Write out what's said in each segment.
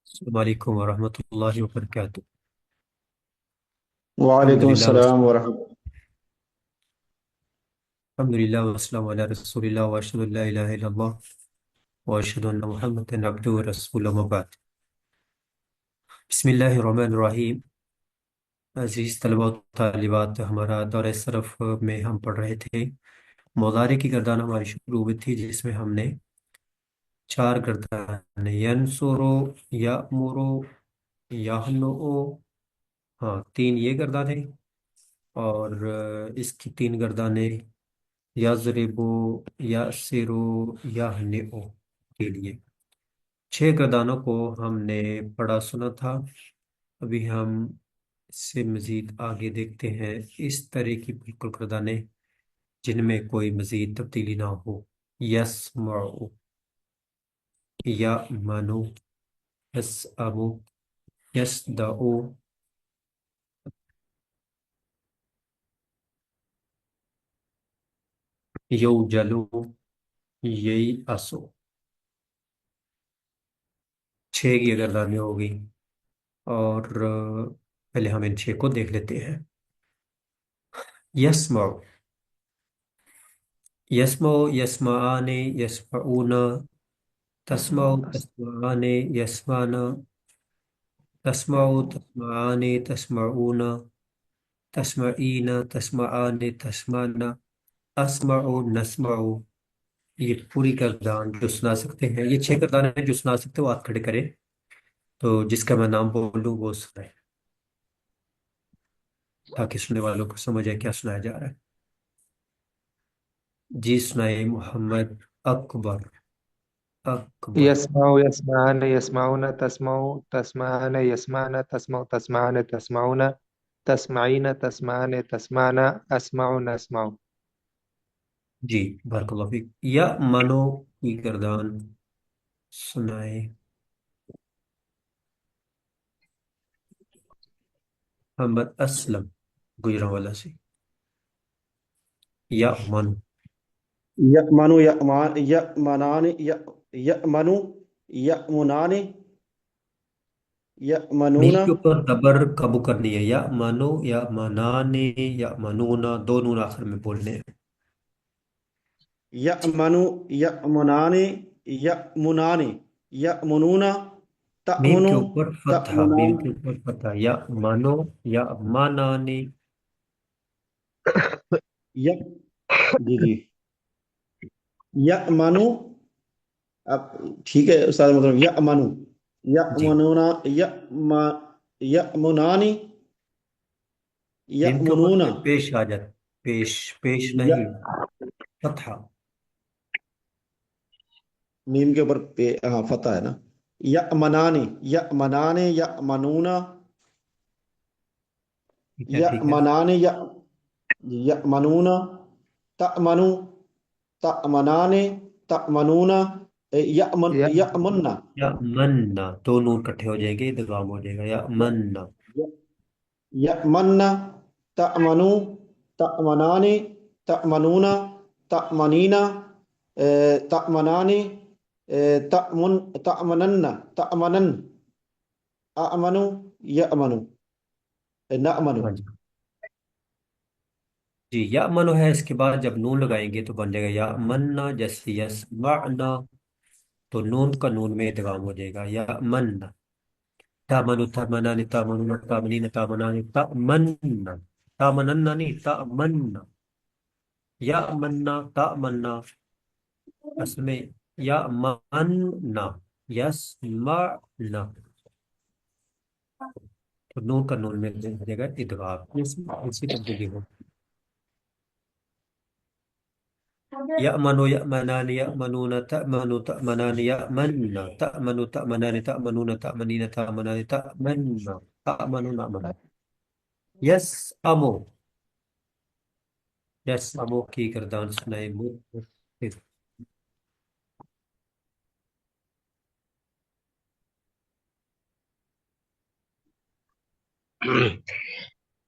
السلام علیکم ورحمۃ اللہ وبرکاتہ۔ الحمد وعلیکم للہ السلام ورحمۃ الحمد للہ والسلام علی رسول اللہ واشهد ان لا الہ الا اللہ واشهد ان محمد عبدہ ورسولہ اما بعد۔ بسم اللہ الرحمن الرحیم۔ عزیز طلبہ و طالبات، ہمارا دورہ صرف میں ہم پڑھ رہے تھے مضارع کی گردان ہماری شروع ہوئی تھی، جس میں ہم نے چار گردان ینصرو، یأمرو، یہنؤ، ہاں تین یہ گردانیں، اور اس کی تین گردانیں یضربو، یأسرو، یہنئو کے لیے 6 گردانوں کو ہم نے پڑھا سنا تھا۔ ابھی ہم اس سے مزید آگے دیکھتے ہیں اس طرح کی بالکل گردانیں جن میں کوئی مزید تبدیلی نہ ہو۔ یسمعو، یأمنو، یسأمو، یصدعو، یوجلو، ییأسو۔ 6 کی گردانیں ہو گئی، اور پہلے ہم ان 6 کو دیکھ لیتے ہیں۔ یسمعو، یسمعو، یسمعان، یسمعون، تسمعو، تسمعان، یسمعن، تسمعو، تسمعان، تسمعون، تسمعین، تسمعان، تسمعن، اسمعو، نسمعو۔ یہ پوری گردان جو سنا سکتے ہیں، یہ 6 گردان ہیں جو سنا سکتے ہو، ہاتھ کھڑے کریں تو جس کا میں نام بولوں وہ سنائے، تاکہ سننے والوں کو سمجھ آئے کیا سنایا جا رہا ہے۔ جی سنائے محمد اکبر۔ اکبر۔ يسمع يسمعان يسمعون تسمع تسمعان يسمعن تسمع تسمعان تسمعون تسمعين تسمعان تسمعن أسمع نسمع. جی بارک اللہ فیک۔ یا منو کی گردان سنائے محمد اسلم گجرانوالہ سے۔ یا منو، یأمنو، یأمنان، یأمنو، یأمنان، یأمنون، میم کے اوپر دبر قابو کرنی ہے۔ یا منو، یا منانے، یا منونا، دو نون آخر میں بولنے ہیں۔ یأمنو، یأمنان، یأمنان، یأمنون، میم تأمنو، کے اوپر فتحہ، تأمنان، میم کے اوپر فتحہ۔ یا منو، یا منانے۔ ی جی جی یأمنو، اب ٹھیک ہے استاد محترم، یأمنو، جی یأمنون، یأمنان، میم کے اوپر یأمنون، پیش آ جاتا، پیش پیش نہیں، فتحہ۔ میم کے اوپر ہاں فتح ہے نا۔ یأمنان، یأمنان، یأمنون، ٹھیک ہے ٹھیک ہے۔ یأمنان، یأمنون، تأمنو، تأمنان، تأمنون، یأمن، یا مننا، دو نون کٹھے ہو جائیں گے، ادغام ہو جائے گا۔ یا مننا، یأمن، تأمنو، تأمنان، تأمنون، تأمنین، تأمنان، تأمنن، تأمنن، أأمنو، یأمنو، نأمنو، ہاں جی جی۔ یا منو ہے، اس کے بعد جب نون لگائیں گے تو بن جائے گا یا مننا، جیسے یسمعنا تو نون کا نون میں ادغام ہو جائے گا۔ یا مننا، تامنو، تامنان، تامنون، تامنین، تامنان، تامننا، تامننا نہیں، تامننا۔ یا مننا، تامننا، اصل میں یا مننا، یسمعنا، تو نون کا نون میں ہو جائے گا ادغام، اسی تبدیلی ہو۔ یأمنو، یأمنان، یأمنون، تأمنو، تأمنان، یأمننا، تأمنو، تأمنان، تأمنون، تأمنین، تأمنان، تأمننا، تأمنو، نأمن۔ یسأمو، یسأمو کی گردان سنائے مدثر۔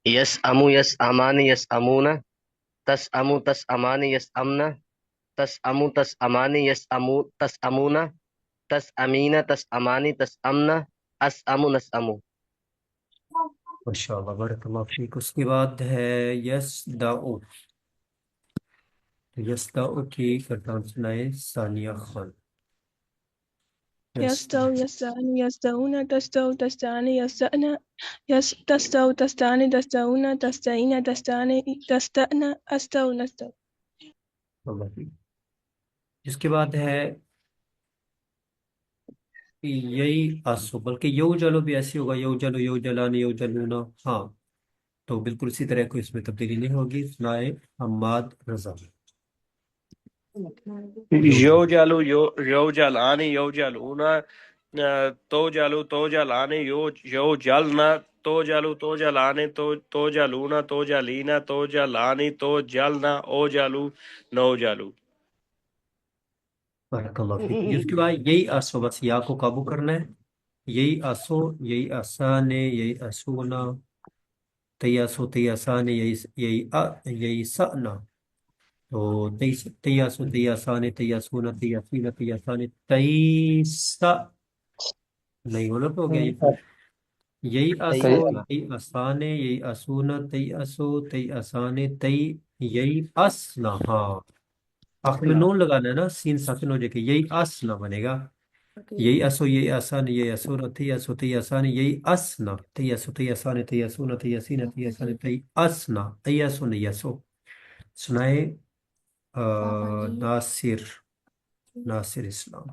يسأم يسأمان يسأمون تسأم تسأمان يسأمن تسأمو تسأمانی یسأمو تسأمون تسأمین تسأمانی تسأمن اسأمو نسأمو. ماشاء اللہ بارک اللہ فیک. اس کے بعد ہے یسدعو. یسدعو کی گردان سنائے ثانیہ خان. يستو يستعن يستعون تستو تستعن يستأن تستو تستعن تستعون تستعين تستعن تستأن أستو نستو. اللہ فیک. جس کے بعد ہے یہی آسو، بلکہ یو جلو بھی ایسی ہوگا، یو جلو یو جلانی یو جلونا. ہاں تو بالکل اسی طرح کوئی اس میں تبدیلی نہیں ہوگی. سنائے حماد رضا. یو جالو یو جلانی یو جلونا تو جلانے یو جلنا تو جلانے تو جلونا تو جلینا تو جلانی تو جلنا او جالو نو جالو. بارک اللہ فیک. جس کے بعد یہی آسو، بس یا کو قابو کرنا ہے. یہی آسو یہی آسانے یہی آسونا تیاسو تیاسانے یہی سانا. تو تیاسو تیاسانے تیاسونا تیاسینا تیاسانے تیسا نہیں ہونا تو ہو گیا. یہی آسو یہی آسانے یہی آسونا تی آسو تی آسانے تی یہی اسنا. ہاں آخر میں نون لگانا ہے نا، سین ساکن ہو جائے کہ یہی اسنا بنے گا. یہی اسو یہی آسان یہی اسونا تی اسو تی آسان یہی اسنا تی اسو تی آسان تی اسونا تی اسینا تی آسان تی اسنا تی اسو نہیں اسو. سنائے ناصر اسلام.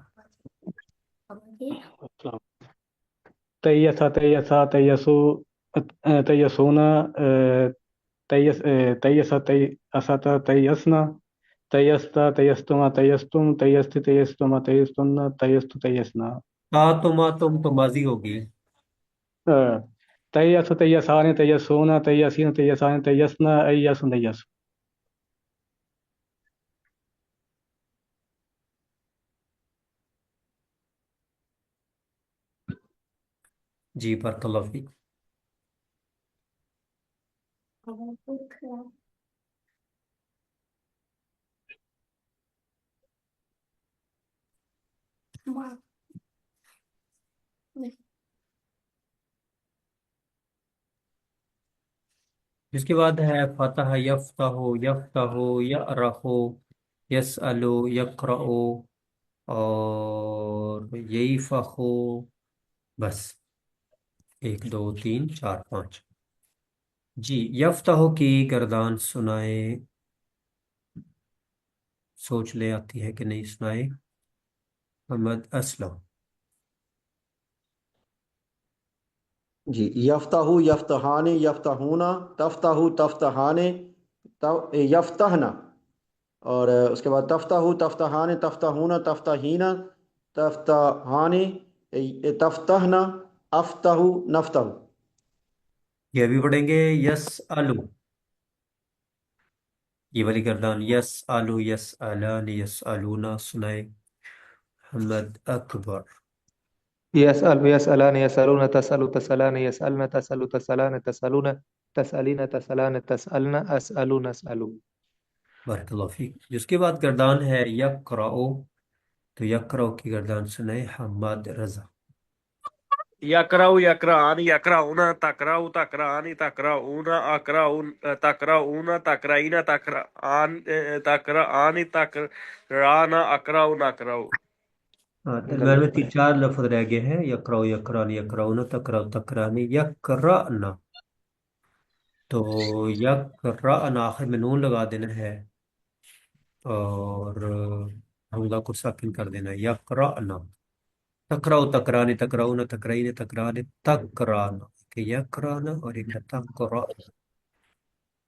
تیسا تیسا تیسو تیسونا تیسا تیستا تیسنا تیستا تیستما تیستم تیست تیستما تیستن تیست تیسنا. تم تو ماضی ہوگی. تیس تیسان تیسونا تیسین تیسان تیسنا ایس نیس. جی بارک اللہ فیک. جس کے بعد ہے فتح یفتح یفتح یعرف یسألو یقرأ اور یفخ. بس 1 2 3 4 5. جی یفتح کی گردان سنائے. سوچ لے آتی ہے کہ نہیں. سنائے محمد اسلم. جی یفتح یفتحان یفتحونا تفتح تفتحان یفتحنا. اور اس کے بعد تفتح تفتحان تفتحونا تفتحینا تفتحان تفتحنا افتح نفتح. یہ بھی پڑھیں گے یس الو. یہ والی گردان یس الو یس الان یس الونا. سنائے محمد اکبر. يسأل يسألان يسألون تسأل تسألان يسألن تسأل تسألان تسألون تسألين تسألان تسألن أسأل نسأل. بارک اللہ فیک. جس کے بعد گردان ہے یقرأ، تو یقرأ کی گردان سنائے حماد رضا. یقرأ یقرأان یقرأونا تقرأ تقرأانی تقرأونا اقرأون تقرأونا تقرأین تقرأان تقرأانی تقرأنا اقرأون اقرأ. درمیان میں 3 4 لفظ رہ گئے ہیں. یقرأ یقرأن یقرأون تقرأ تقرأنی یقرأنا. تو یقرأنا آخر میں نون لگا دینا ہے اور حمزہ کو ساکن کر دینا ہے. یقرأنا. تقرأ تقرأنی تقرأون تقرأین تقرأنی تقرأنا. کہ یقرأنا اور ایک ہے تقرأ.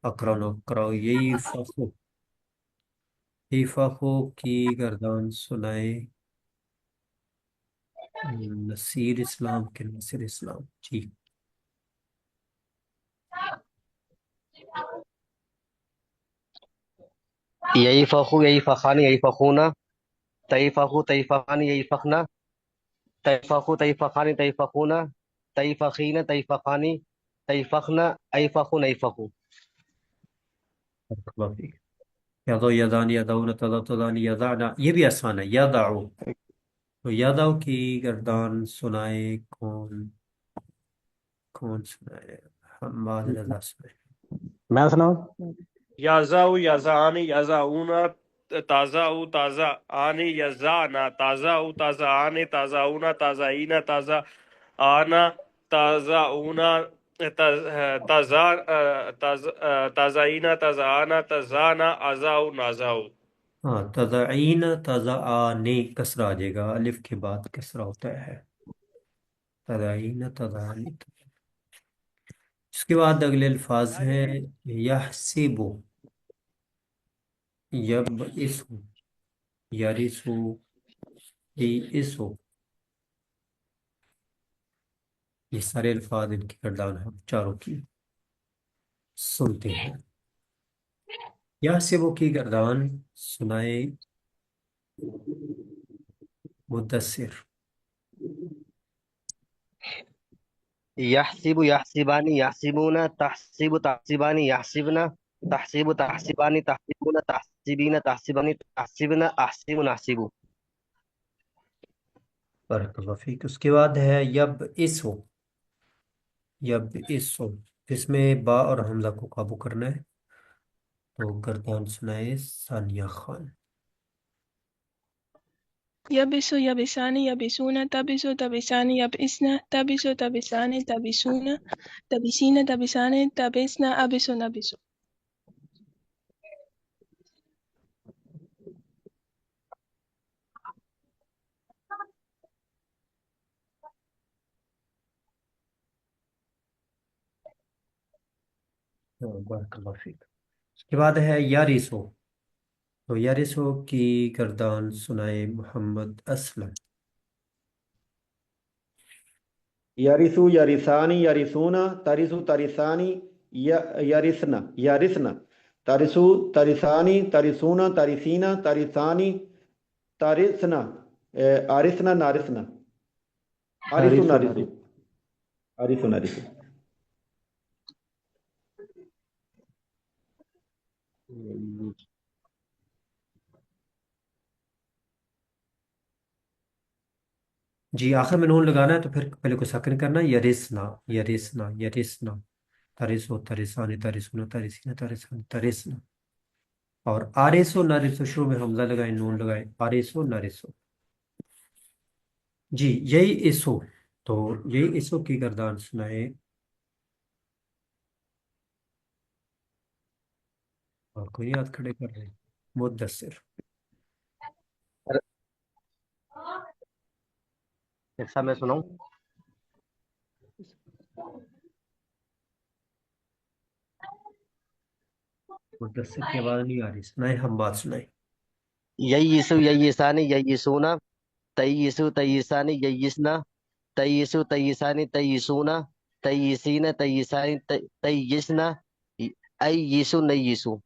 اقرأنا اقرأ. یہی فخو. یہی فخو کی گردان سنائے نصیر اسلام کے نصیر اسلام. جی یفخو یفخانی یفخونا تیفخو تیفخانی یفخنا تیفخو تیفخانی تیفخونا تیفخین تیفخانی تیفخنا ایفخو نیفخو. بارک اللہ فیک. یادو یدان یدون تدا تدان یدانا، یہ بھی آسان ہے. یدعو، تو یدعو کی گردان سنائے کون سنائے؟ حماد رضا سنائے. میں سناؤں؟ یازاؤ یازانی یازاؤنا تازاؤ تازا آنی یزانا تازاؤ تازا آنی تازاؤنا تازائینا تازا آنا تازاؤنا تازائینا تازانا تازانا ازاؤ نازاؤ. ہاں، تضعین تضعانی کسرہ آ جائے گا، الف کے بعد کسرہ ہوتا ہے. تضعین تضعانی. اس کے بعد اگلے الفاظ ہیں یحسب، یبئس، یرث، یئس. یہ سارے الفاظ ان کی گردان ہم چاروں کی سنتے ہیں. یحسب کی گردان سنائے مدثر. يحسب يحسبان يحسبون تحسب تحسبان يحسبن تحسب تحسبان تحسبون تحسبين تحسبان تحسبن أحسب نحسب. بارک اللہ فیک. اس کے بعد ہے یبئس، یبئس. اس میں با اور حمزہ کو قابو کرنا ہے، تو گردان سنائے ثانیہ خان. یبسو یبسانی یبسون تبسو تبسانی یبسنا تبسو تبسانی تبسون تبسین تبسانی تبسنا ابسو نبسو. بارک اللہ فیک. اس کے بعد ہے یارثو، تو یارثو کی گردان سنائے محمد اسلم. یرثو یرثانی یرثون ترثو ترثانی یرثن یرثن ترثو ترثانی ترثون ترثین ترثانی ترثن آرثن نارثن آرثو نارثو آرثو نارثو. جی آخر میں نون لگانا ہے تو پھر پہلے کو ساکن کرنا ہے. یرثنا یرثنا یرثنا، ترثو ترثانی ترثون ترثین ترثانی ترثنا. اور آرثو نارثو شروع میں حمزہ لگائیں، نون لگائیں، آرثو نارثو. جی یہی اسو، تو یہی اسو کی گردان سنائے اور کوئی نہیں ہاتھ کھڑے کر رہے. مدثر. ایسا میں سناؤں؟ مدثر کی آواز نہیں آ رہی، سنائے ہم بات سنائیں. یئیسو یئیسانی یئیسون تئیسو تئیسانی یئیسنا تئیسو تئیسانی تئیسون تئیسین تئیسانی تئیسنا ایسو نیسو.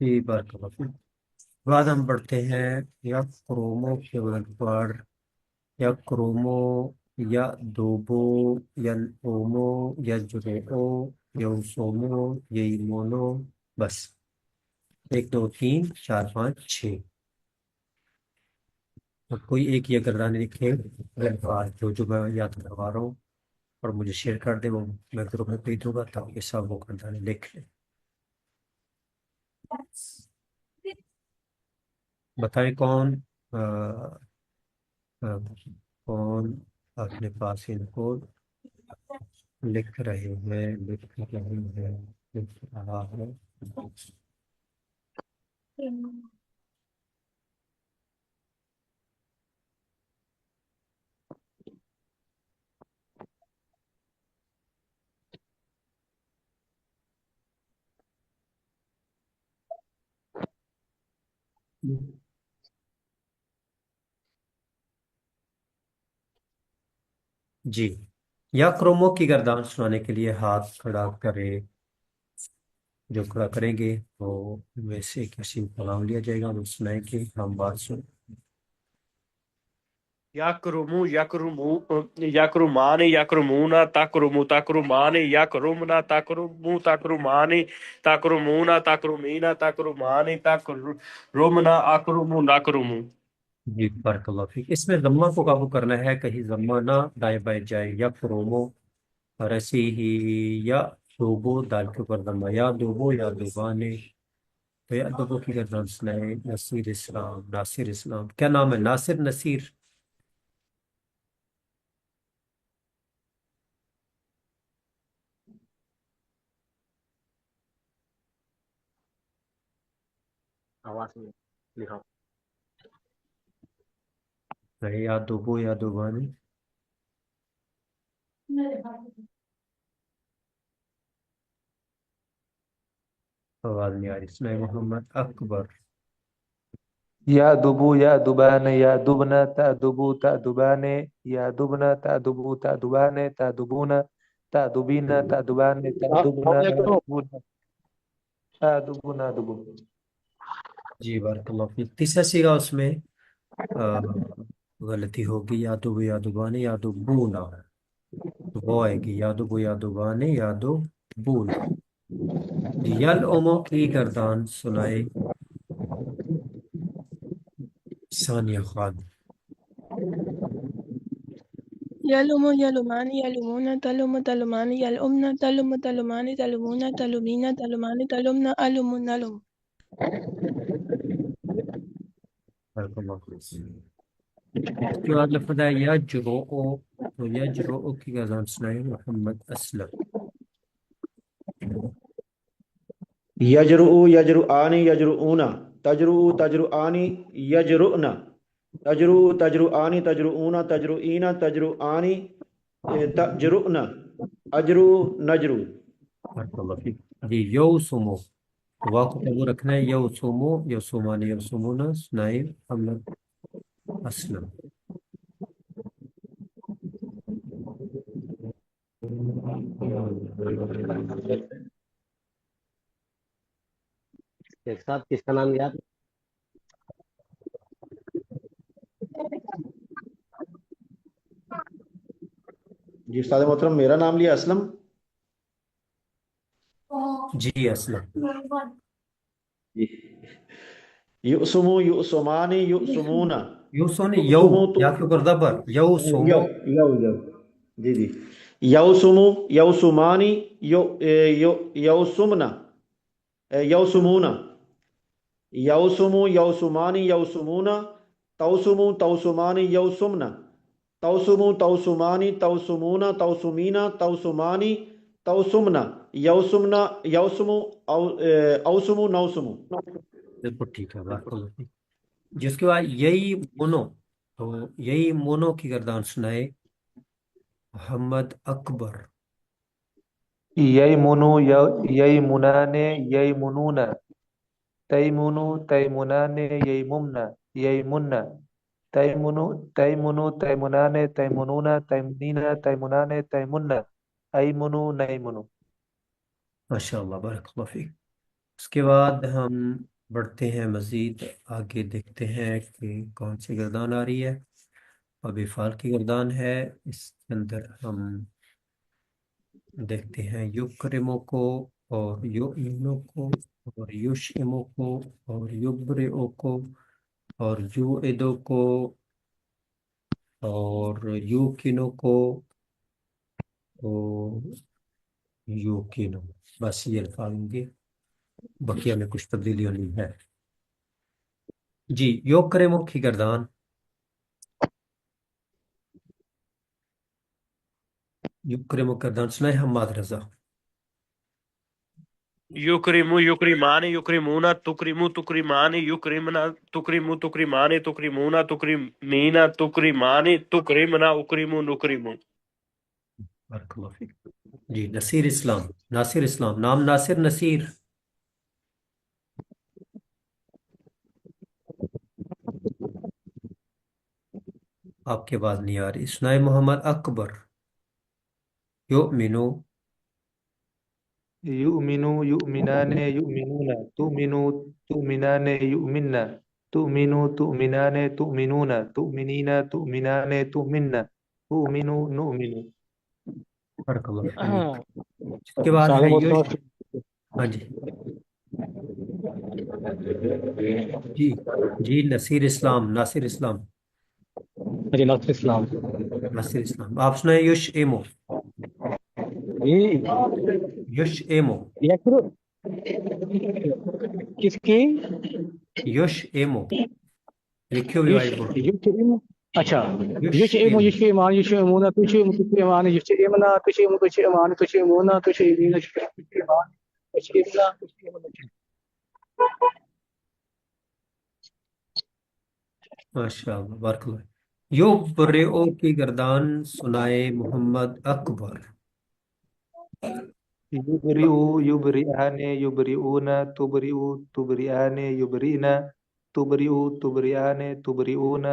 جی بارک اللہ فیک. بعد ہم پڑھتے ہیں یا کرومو کے بدل پر یا کرومو یا دوبو یا اومو یا جریعو یا اسومو یا ایمونو. بس 1 2 3 4 5 6. اور کوئی ایک یہ گردان لکھے الفاظ جو میں یاد کروا رہا ہوں اور مجھے شیئر کر دے، وہ میں گروپ میں بھیج دوں گا تاکہ سب وہ گردانے لکھ لیں. بتائیں کون کون اپنے پاس ان کو لکھ رہے ہیں، لکھ رہے ہیں، لکھ رہا ہے۔ جی، یا کرومو کی گردان سنانے کے لیے ہاتھ کھڑا کرے، جو کھڑا کریں گے وہ ویسے کسی کا نام لیا جائے گا، ہم سنائیں گے، ہم بات سن۔ یکرمو یکرمو یکرمانی یکرمونا تکرمو تکرمانی یکرمنا تکرمو تکرمانی تکرمونا تکرمینا تکرمانی تکرمنا اکرمو نکرمو۔ جی بارک اللہ فیک۔ اس میں ضمہ کو قابو کرنا ہے، کہیں ضمہ نہ دائیں بائیں جائے، یا کرومو، اور ایسے ہی یا دوبو، دال کے اوپر ضمہ، یا دوبو یا دوبانے۔ تو یا دوبو کی گردان سنائے نصیر اسلام، ناصر اسلام، کیا نام ہے؟ ناصر، نصیر؟ یا دوبو یا دوبانے؟ آواز نہیں آ رہی، سنائے محمد اکبر۔ یا دبو یا دبان یا دبنا تأدبو تأدبان یا دبنا تأدبو تأدبان تأدبون تأدبین تأدبان تأدبنا أدبون تأدبون أدبون۔ جی بارک اللہ فیک۔ تیسرا سیگا اس میں غلطی ہوگی، یا دوبو یا دوبانے یا دوبونا، وہ آئے گی، یا دوبو یا دوبانے یا دوبونا۔ یل امو کی گردان سنائے ثانیہ خان۔ يلوم يلومان يلومون تلوم تلومان يلؤمن تلوم تلومان تلومون تلومين تلومان تلومن ألوم نلوم. بارک اللہ فیک۔ اس کے بعد لفظ ہے یجرؤ، تو یجرؤ کی گردان سنائے محمد اسلم۔ یجرؤ یجرؤانی یجرؤون تجرؤ تجرؤانی یجرؤن تجرؤ تجرؤانی تجرؤون تجرؤین تجرؤانی تجرؤن اجرؤ نجرؤ۔ بارک اللہ فیک۔ جی یوسمو، واہ کو قبول رکھنا ہے، یوسمو، یوسمانی، یوسمونا، سنائے محمد اسلم۔ ایک ساتھ کس کا نام یاد؟ جی استاد محترم، میرا نام لیا اسلم۔ جی اسلم۔ یؤسمو یؤسمانی یؤسمون یوسونی، یو، تؤسمو یا کے اوپر زبر، یوسمو۔ یو یو یو جی جی یوسمو یوسمانی یوسمنا یوسمون یوسمو یوسمانی یوسمون توسمو توسمانی یوسمنا توسمو توسمانی توسمون توسمین توسمانی توسمنا یوسمنا یوسمو اوسمو نوسمو۔ بالکل ٹھیک ہے، بارک اللہ فیک۔ جس کے بعد یہی منو، تو یہی منو کی گردان سنائے محمد اکبر۔ ییمنو ییمنان ییمنون تیمنو تیمنان ییممن ییمن تیمنو تیمنو تیمنان تیمنون تیمنین تیمنان تیمن ایمنو نیمنو۔ ماشاء اللہ، بارک اللہ فیک۔ اس کے بعد ہم بڑھتے ہیں مزید آگے، دیکھتے ہیں کہ کون سی گردان آ رہی ہے۔ ابھی فال کی گردان ہے، اس کے اندر ہم دیکھتے ہیں یکرمو کو، اور یؤمنو کو، اور یشمو کو، اور یبرئو کو، اور یوعدو کو، اور یوکنو کو، اور یوکنو۔ بس یہ الفاظ ہوں گے، بقیہ میں کچھ تبدیلی ہونی ہے۔ جی یکرمو کی گردان یکرم کردان سنائے حماد رضا. یکرمو یکرمانی یکرمونا تکرمو تکرمانی یکرمنا تکرمو تکرمانی تکرمونا تکرمینا تکرمانی تکرمنا اکرمو نکرمو. بارک اللہ فیک. جی نصیر اسلام. ناصر اسلام. نام ناصر نصیر. آپ کے بعد نہیں آ رہی. سنائے محمد اکبر. یؤمنو يؤمنوا يؤمنان يؤمنون تؤمنوا تؤمنان يؤمنن تؤمنوا تؤمنان تؤمنون تؤمنين تؤمنان تؤمنن تؤمنوا نؤمن. بارک اللہ فیک. اس کے بعد ہے یوش. ہاں جی جی جی نصیر اسلام. ناصر اسلام. جی ناصر اسلام. ناصر اسلام. آپ سنائیں یوش ایمو. جی یوش ایمو. یہ شروع کس کی؟ یوش ایمو لکھیو بھی وائٹ بورڈ. اچھا یوش یش ایمو ایمو. یش ایمان یش ایمونا تش ایمو تش ایمان یش ایمنا تش ایمو تش ایمان تش ایمونا تش ایمین تش ایمان تش ایمنا تش ایمونا. ماشاء اللہ بارک اللہ. یو برئو کی گردان سنائے محمد اکبر. يبرئوا يبرئان يبرئون تبرئوا تبرئان يبرئن تبرئوا تبرئان تبرئون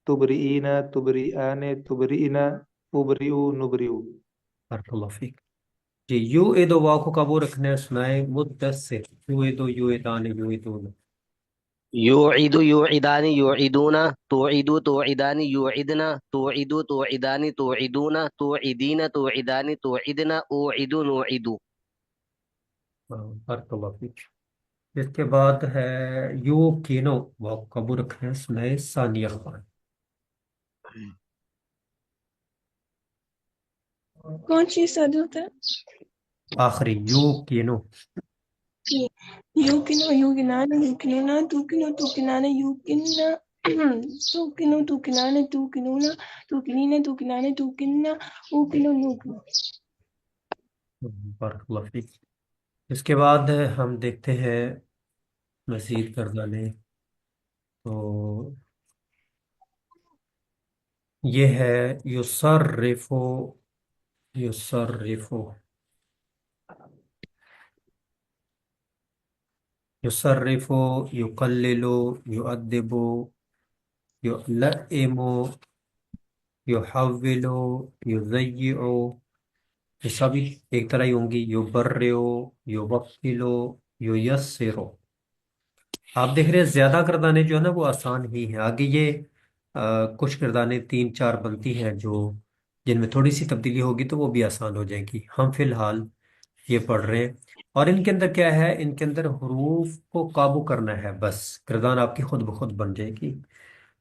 تبرئين تبرئان تبرئن أبرئوا نبرئوا. بارک اللہ فیک. جی یو اے دو واو کو قابو رکھنے سنائے مدثر. یو اے دو یو اے دان یو اے دو. يوعد يوعدان يوعدون توعد توعدان يوعدن توعد توعدان توعدون توعدين توعدان توعدن أوعد نوعد. بارک اللہ فیک. اس کے بعد ہے یو کینو واو کو قابو رکھنے سنائے ثانیہ خان. کون چیز صد ہوتا ہے؟ آخری یو کینو. یوکنو یوکنان یوکنونا توکنو توکنان یوکننا توکنو توکنان توکنونا توکنین توکنان توکننا اوکنو نوکنو. بارک اللہ فیک. اس کے بعد ہم دیکھتے ہیں مزید گردانے. تو یہ ہے یصرفو. یصرفو یصرفو یقللو یؤدبو یلئمو یحولو یضیعو. یہ سبھی ایک طرح ہی ہوں گی. یبرئو یوکلو ییسرو. آپ دیکھ رہے ہیں زیادہ گردانے جو ہے نا وہ آسان ہی ہیں. آگے یہ کچھ گردانے 3-4 بنتی ہیں جو جن میں تھوڑی سی تبدیلی ہوگی تو وہ بھی آسان ہو جائیں گی. ہم فی الحال یہ پڑھ رہے ہیں اور ان کے اندر کیا ہے, ان کے اندر حروف کو قابو کرنا ہے بس. گردان آپ کی خود بخود بن جائے گی.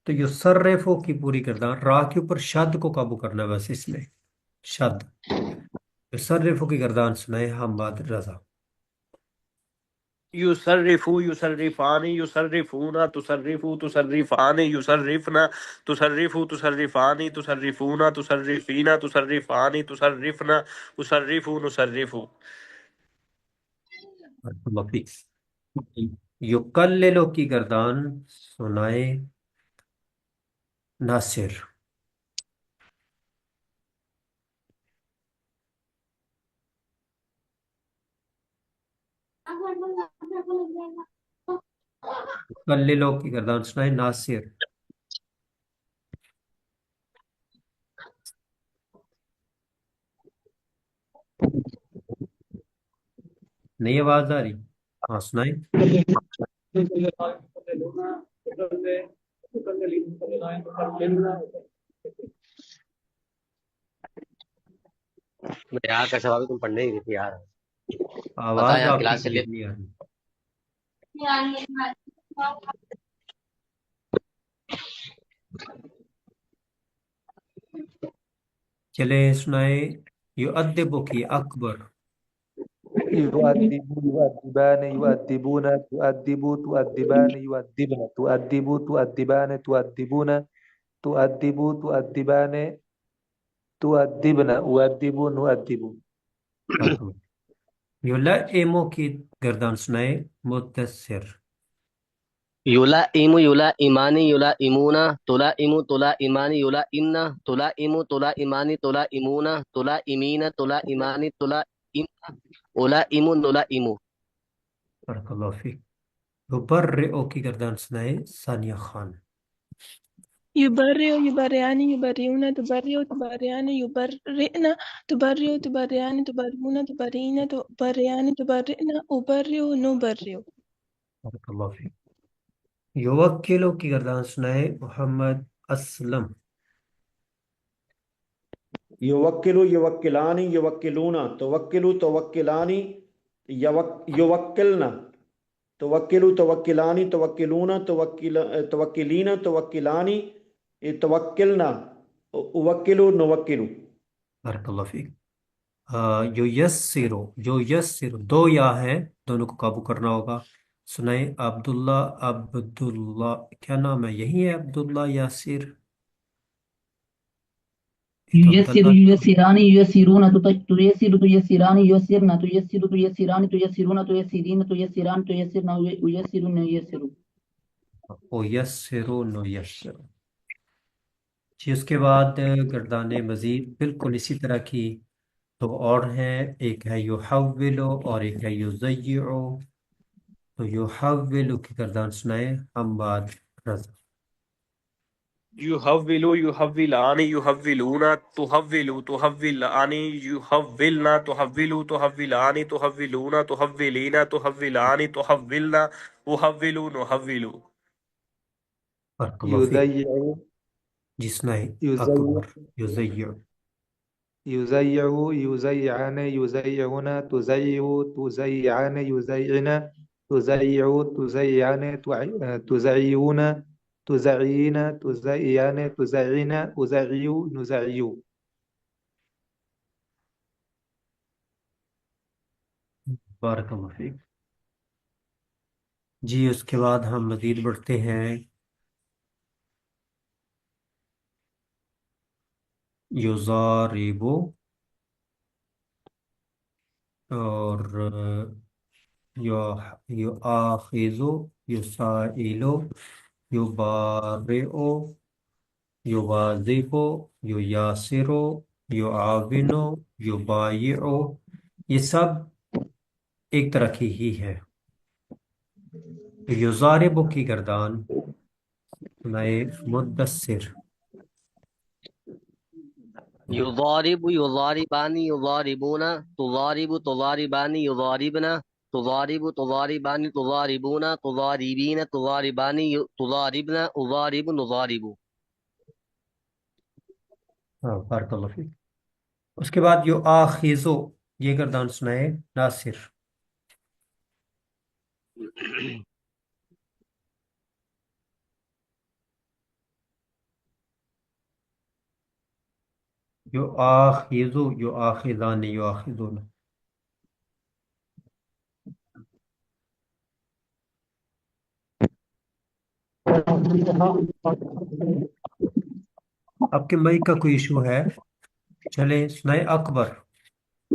تو یصرفو کی پوری گردان را کے اوپر شد کو قابو کرنا ہے بس. اس میں شد. یصرفو کی گردان سنائے حماد رضا. یصرفو یصرفانی یصرفونا تصرفو تصرفانی یصرفنا تصرفو تصرفانی تصرفونا تصرفینا تصرفانی تصرفنا تصرفو نصرفو. یقللو کی گردان سنائے ناصر. یقللو کی گردان سنائے ناصر. نئی آواز آ رہی؟ ہاں سنائیں. یار کا سوال تم پڑھنے ہی نہیں تھی یار. آواز یار آپ کلاس کی چلے. نہیں آ رہی. چلے سنائے یؤدبو کی اکبر. يؤدب يؤدبان يؤدبون تؤدب تؤدبان يؤدبن تؤدب تؤدبان تؤدبون تؤدب تؤدبان تؤدبنا أؤدب نؤدب بارک اللہ۔ یلائمو کی گردان سنائے مدثر۔ يلائم يلائمان يلائمون تلائم تلائمان يلائمن تلائم تلائمان تلائمون تلائمين تلائمان تلائمن أولئم نلائم بارک اللہ فیک۔ یبرئو کی گردان سنائے ثانیہ خان۔ يبرئ يبرئان يبرئون تبرئ تبرئان يبرئن تبرئ تبرئان تبرئون تبرئين تبرئان تبرئن أبرئ نبرئ بارک اللہ فیک۔ یوکلو کی گردان سنائے محمد اسلم۔ یوکلو یوکلانی یوکلونا توکلو توکلانی یوکلنا توکلو توکلانی توکلونا توکلین توکلانی توکلنا اوکلو نوکلو۔ بارک اللہ فیک۔ یو یسر دو یا ہیں، دونوں کو قابو کرنا ہوگا۔ سنائے عبداللہ عبداللہ، کیا نام ہے؟ یہی ہے عبداللہ یاسر؟ ييسر ييسران ييسرون تيسر تيسران ييسرن تيسر تيسران تيسرون تيسرين تيسران تيسرن ويسرن ييسر او یسرو نو یسر۔ جی اس کے بعد گردان مزید بالکل اسی طرح کی دو اور ہیں، ایک ہے یحولو اور ایک ہے یضیعو۔ تو یحولو کی گردان سنائے حماد رضا۔ يحولوا يحولان يحولون تحولوا تحولان يحولن تحولوا تحولان تحولون تحولين تحولان تحولن أحولوا نحولوا بارک اللہ فیک۔ يضيع جی سنائے يزيع اکبر۔ یضیع۔ يزيع يزيعان يزيعون تزيع تزيعان يزيعن تزيع تزيعان تزيعون تزعين تزعيان تزعين أزعيو نزعيو بارک اللہ فیک۔ جی اس کے بعد ہم مزید بڑھتے ہیں یضاربو اور یؤاخذو یسائلو یبارئو یواظبو ییاسرو یعاونو یبایعو، یہ سب ایک طرح کی ہی ہے۔ یضاربو کی گردان سنائے مدثر۔ يضارب يضاربان يضاربون تضارب تضاربان يضاربن تضارب تضاربان تضاربون تضاربين تضاربان تضاربن أضارب نضارب ہاں بارک اللہ فیک۔ اس کے بعد یؤاخذو یہ گردان سنائے ناصر۔ یؤاخذو یؤاخذان یؤاخذون۔ آپ کے مائک کا کوئی ایشو ہے؟ چلے سنائے اکبر۔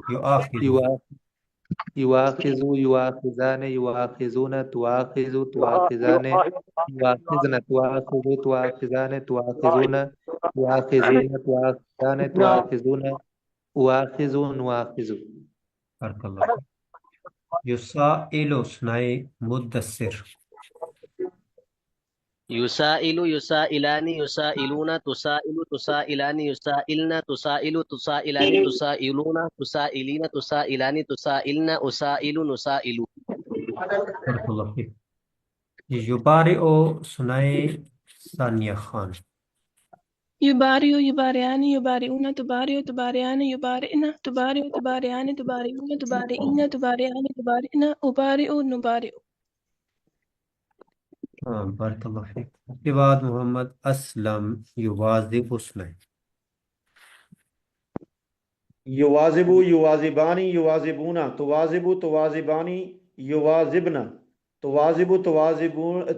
یؤاخذو يواخذ يواخذان يواخذون تواخذ تواخذان يواخذن تواخذ تواخذان تواخذون تواخذين تواخذان تواخذون أواخذ نواخذ بارک اللہ فیک۔ یسائلو سنائے مدثر۔ يسائل يسائلان يسائلون تسائل تسائلان يسائلن تسائل تسائلان تسائلون تسائلين تسائلان تسائلن أسائل نسائل بارک اللہ فیک۔ یبارئو سنائے ثانیہ خان۔ يبارئ يبارئان يبارئون تبارئ تبارئان يبارئن تبارئ تبارئان تبارئون تبارئين تبارئان تبارئن أبارئ نبارئ ہاں بارک اللہ فیک۔ اس کے بعد محمد اسلم یواظب سنائے۔ یواظبو یواظبانی یواظبونا تواظبو تواظبانی یواظبنا تواظبو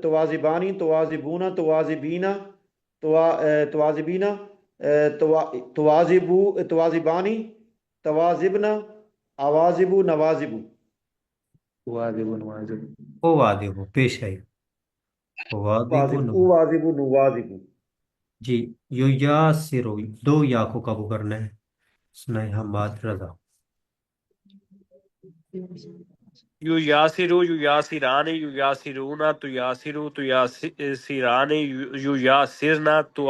تواظبانی تواظبونا تواظبینا توازبینا توازبانی توازبنا اوازبو نوازبو واجب واجب او واضح پیش آئی واضح اوازبو نوازبو جی یو یا سرو دو یا کو قابو کرنا ہے سنائے حماد رضا یو یاسرو یو یاسرانی یو یاسرونا تو یاسرو تو یاسرانی یو یاسرنا تو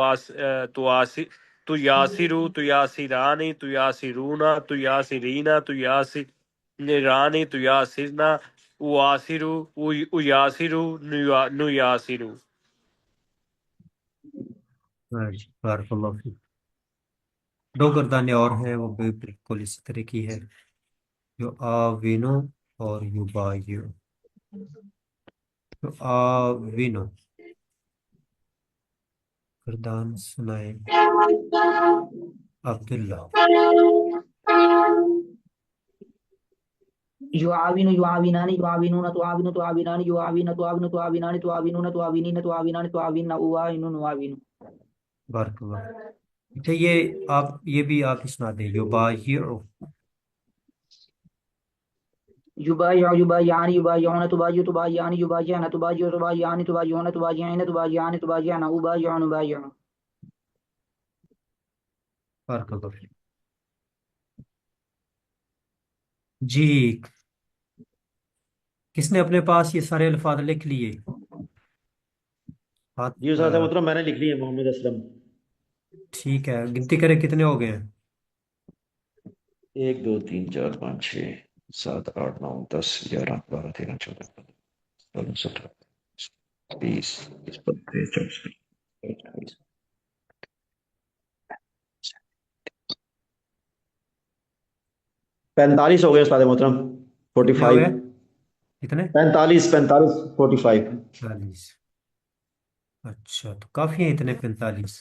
یاسرو تو یاسرانی تو یاسرونا تو یاسرینا تو یاسرانی تو یاسرنا واسرو یاسرو نو یاسرو جی بارک اللہ فیک دو گردانے اور ہیں وہ بھی بالکل اسی طرح کی ہے یو آوینو اور یو بایو یو آوینو گردان سنائے عبداللہ يعاون يعاونان يعاونون تعاون تعاونان يعاون تعاون تعاونان تعاونون تعاونين تعاونان تعاون أواين نواون بارک اللہ اچھا یہ بھی آپ سنا دیں یو بایو يبايع يبايعان يبايعون تبايع تبايعان يبايعن تبايع تبايعان تبايعون تبايعين تبايعان تبايعن أبايع نبايع بارک اللہ فیک جی کس نے اپنے پاس یہ سارے الفاظ لکھ لیے جی استاد محترم میں نے لکھ لی ہے محمد اسلم ٹھیک ہے گنتی کریں کتنے ہو گئے ہیں 1 2 3 4 5 6 7 8 9 10 11 12 13 14 15 16 20 21 22 45 ہو گئے استاد محترم کتنے ہو گئے 45 کتنے 45 45 45 اچھا تو کافی ہیں اتنے 45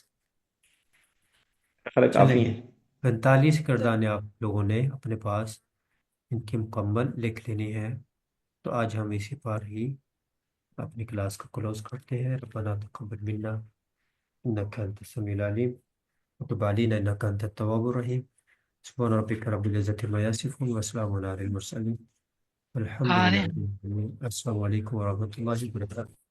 خیر کافی چلیں ہیں 45 گردانے آپ لوگوں نے اپنے پاس ان کی مکمل لکھ لینی ہے تو آج ہم اسی پر ہی اپنی کلاس کو کلوز کرتے ہیں ربنا تقبل منا انک انت السمیع العلیم وتب علینا انک انت التواب الرحیم سبحان ربک رب العزت عما یصفون وسلام علی المرسلین الحمد للہ السلام علیکم ورحمۃ اللہ وبرکاتہ